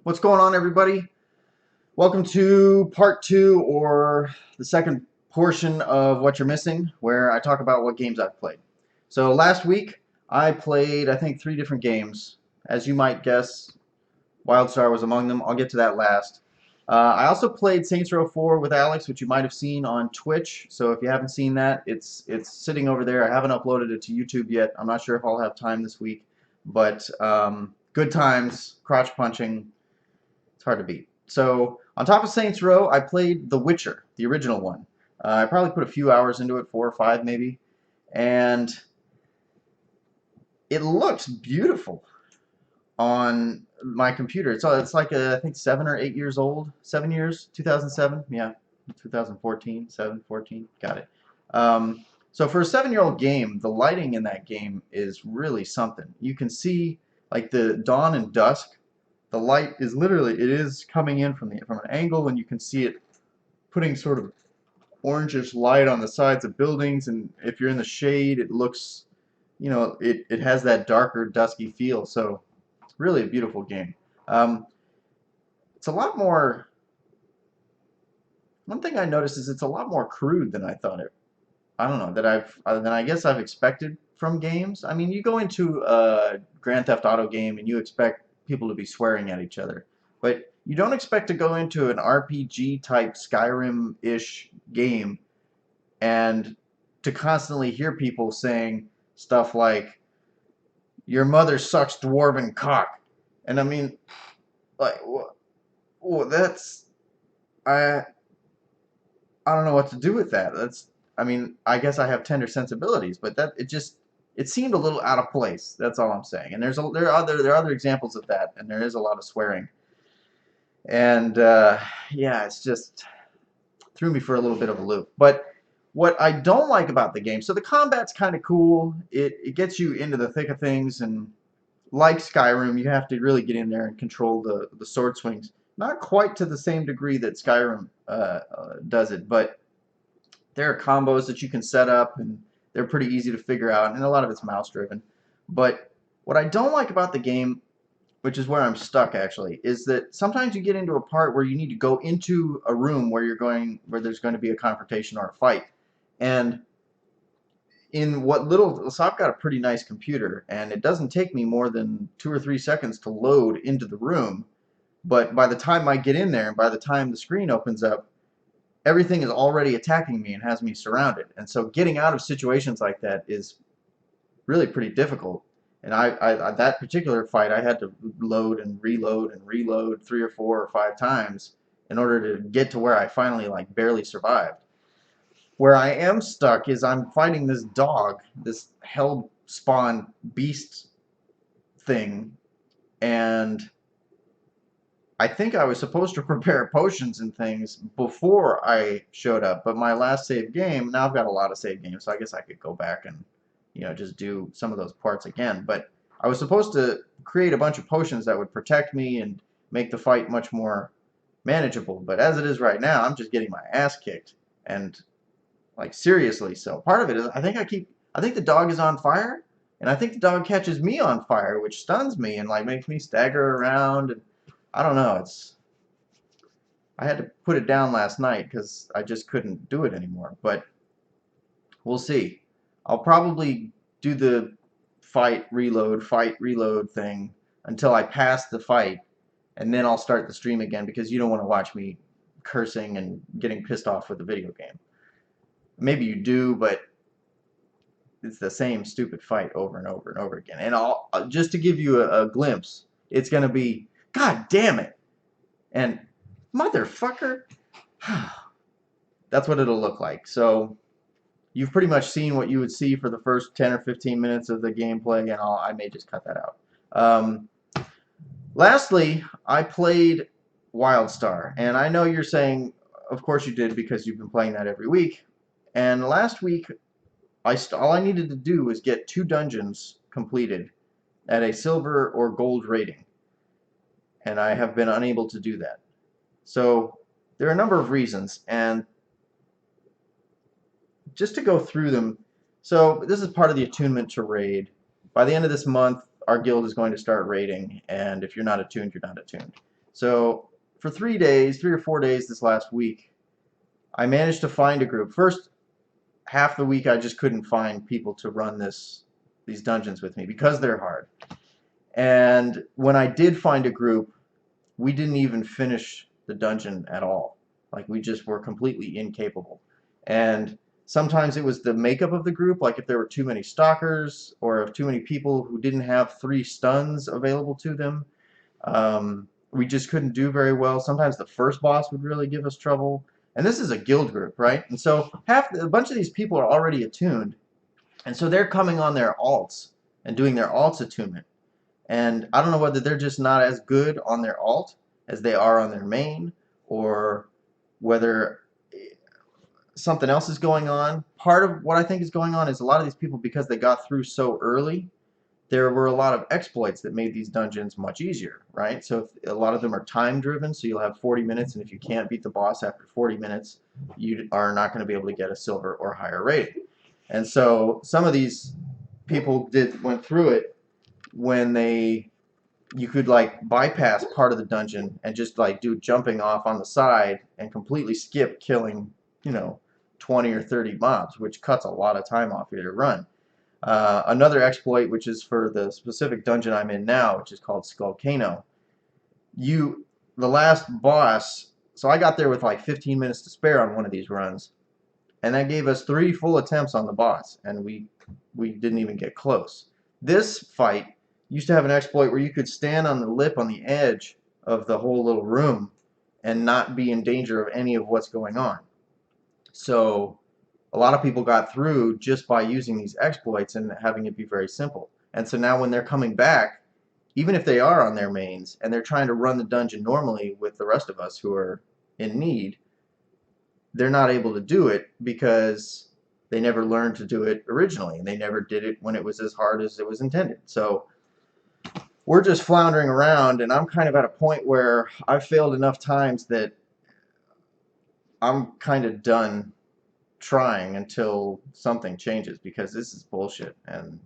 What's going on, everybody? Welcome to part two, or the second portion of What You're Missing, where I talk about what games I've played. So last week I played, I think, 3 different games. As you might guess, Wildstar was among them. I'll get to that last. I also played Saints Row 4 with Alex, which you might have seen on Twitch. So if you haven't seen that, it's sitting over there. I haven't uploaded it to YouTube yet. I'm not sure if I'll have time this week, but good times, crotch punching. It's hard to beat. So on top of Saints Row, I played The Witcher, the original one. I probably put a few hours into it, 4 or 5 maybe, and it looks beautiful on my computer. It's like I think 7 or 8 years old. 7 years, 2007, yeah, 2014, 7, 14, got it. So for a 7-year-old game, the lighting in that game is really something. You can see like the dawn and dusk. The light is literally, it is coming in from an angle, and you can see it putting sort of orangish light on the sides of buildings, and if you're in the shade, it looks, it has that darker, dusky feel. So it's really a beautiful game. It's a lot more, one thing I noticed is it's a lot more crude than I thought it. I don't know, than I guess I've expected from games. I mean, you go into a Grand Theft Auto game and you expect people to be swearing at each other, but you don't expect to go into an RPG type Skyrim-ish game and to constantly hear people saying stuff like, "Your mother sucks dwarven cock," and I mean, like, that's I I don't know what to do with that. I mean, I guess I have tender sensibilities, but it seemed a little out of place. That's all I'm saying. And there are other examples of that, and there is a lot of swearing. And yeah, it's just threw me for a little bit of a loop. But what I don't like about the game, so the combat's kind of cool. It gets you into the thick of things, and like Skyrim, you have to really get in there and control the sword swings. Not quite to the same degree that Skyrim does it, but there are combos that you can set up, and they're pretty easy to figure out, and a lot of it's mouse driven. But what I don't like about the game, which is where I'm stuck actually, is that sometimes you get into a part where you need to go into a room where there's going to be a confrontation or a fight. And so I've got a pretty nice computer, and it doesn't take me more than 2 or 3 seconds to load into the room. But by the time I get in there, and by the time the screen opens up, everything is already attacking me and has me surrounded. And so getting out of situations like that is really pretty difficult. And that particular fight, I had to load and reload 3 or 4 or 5 times in order to get to where I finally like barely survived. Where I am stuck is I'm fighting this dog, this hell spawn beast thing, and I think I was supposed to prepare potions and things before I showed up, but my last save game, now I've got a lot of save games, so I guess I could go back and, just do some of those parts again. But I was supposed to create a bunch of potions that would protect me and make the fight much more manageable. But as it is right now, I'm just getting my ass kicked. And, like, seriously, so part of it is I think the dog is on fire, and I think the dog catches me on fire, which stuns me and, like, makes me stagger around, and I don't know. I had to put it down last night because I just couldn't do it anymore. But we'll see. I'll probably do the fight reload thing until I pass the fight, and then I'll start the stream again, because you don't want to watch me cursing and getting pissed off with the video game. Maybe you do, but it's the same stupid fight over and over and over again. And just to give you a glimpse, it's going to be, God damn it, and motherfucker. That's what it'll look like. So you've pretty much seen what you would see for the first 10 or 15 minutes of the gameplay, and I may just cut that out. Lastly, I played Wildstar, and I know you're saying, of course you did, because you've been playing that every week. And last week, all I needed to do was get 2 dungeons completed at a silver or gold rating, and I have been unable to do that. So there are a number of reasons, and just to go through them, so this is part of the attunement to raid. By the end of this month, our guild is going to start raiding, and if you're not attuned, you're not attuned. So for 3 days, 3 or 4 days this last week, I managed to find a group. First half the week I just couldn't find people to run these dungeons with me because they're hard. And when I did find a group, we didn't even finish the dungeon at all. Like, we just were completely incapable. And sometimes it was the makeup of the group, like if there were too many stalkers or if too many people who didn't have 3 stuns available to them. We just couldn't do very well. Sometimes the first boss would really give us trouble. And this is a guild group, right? And so a bunch of these people are already attuned. And so they're coming on their alts and doing their alts attunement. And I don't know whether they're just not as good on their alt as they are on their main, or whether something else is going on. Part of what I think is going on is a lot of these people, because they got through so early, there were a lot of exploits that made these dungeons much easier, right? So a lot of them are time driven, so you'll have 40 minutes, and if you can't beat the boss after 40 minutes, you are not going to be able to get a silver or higher rating. And so some of these people went through it when you could like bypass part of the dungeon and just like do jumping off on the side and completely skip killing, 20 or 30 mobs, which cuts a lot of time off your run. Another exploit, which is for the specific dungeon I'm in now, which is called Skullcano. The last boss, so I got there with like 15 minutes to spare on one of these runs, and that gave us 3 full attempts on the boss, and we didn't even get close. This fight used to have an exploit where you could stand on the lip on the edge of the whole little room and not be in danger of any of what's going on. So a lot of people got through just by using these exploits and having it be very simple. And so now when they're coming back, even if they are on their mains and they're trying to run the dungeon normally with the rest of us who are in need, they're not able to do it because they never learned to do it originally, and they never did it when it was as hard as it was intended. So we're just floundering around, and I'm kind of at a point where I've failed enough times that I'm kind of done trying until something changes, because this is bullshit and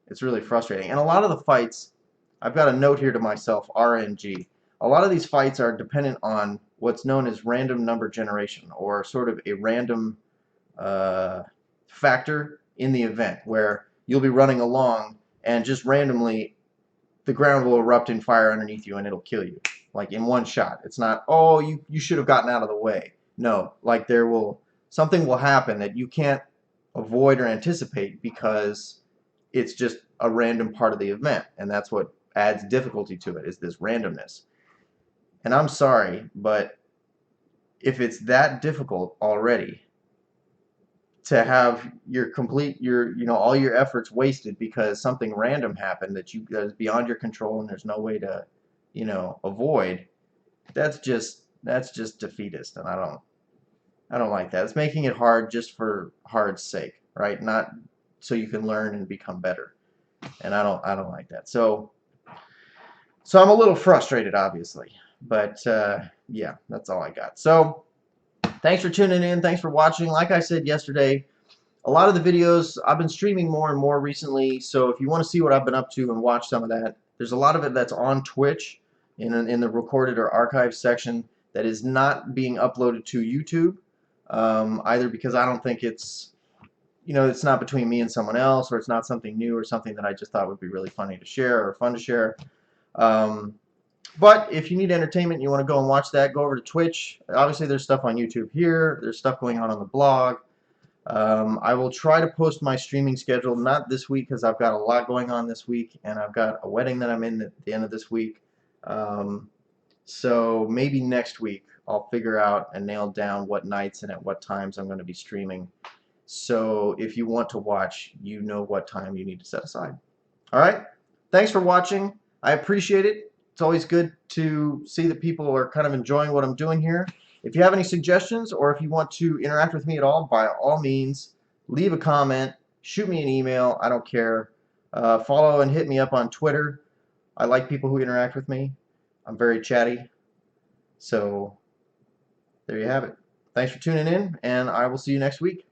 it's really frustrating. And a lot of the fights, I've got a note here to myself, RNG. A lot of these fights are dependent on what's known as random number generation, or sort of a random factor in the event, where you'll be running along and just randomly the ground will erupt in fire underneath you and it'll kill you, like in one shot. It's not, oh, you should have gotten out of the way. No, like something will happen that you can't avoid or anticipate, because it's just a random part of the event, and that's what adds difficulty to it, is this randomness. And I'm sorry, but if it's that difficult already to have all your efforts wasted because something random happened that is beyond your control and there's no way to avoid, that's just defeatist, and I don't like that. It's making it hard just for hard's sake, right? Not so you can learn and become better. And I don't like that. So I'm a little frustrated, obviously, but yeah, that's all I got. So thanks for tuning in. Thanks for watching. Like I said yesterday, a lot of the videos, I've been streaming more and more recently, so if you want to see what I've been up to and watch some of that, there's a lot of it that's on Twitch in the recorded or archived section that is not being uploaded to YouTube, either because I don't think it's not between me and someone else, or it's not something new or something that I just thought would be really funny to share or fun to share. But if you need entertainment and you want to go and watch that, go over to Twitch. Obviously, there's stuff on YouTube here. There's stuff going on the blog. I will try to post my streaming schedule, not this week because I've got a lot going on this week, and I've got a wedding that I'm in at the end of this week. So maybe next week I'll figure out and nail down what nights and at what times I'm going to be streaming. So if you want to watch, you know what time you need to set aside. All right? Thanks for watching. I appreciate it. It's always good to see that people are kind of enjoying what I'm doing here. If you have any suggestions, or if you want to interact with me at all, by all means, leave a comment, shoot me an email. I don't care. Follow and hit me up on Twitter. I like people who interact with me. I'm very chatty. So there you have it. Thanks for tuning in, and I will see you next week.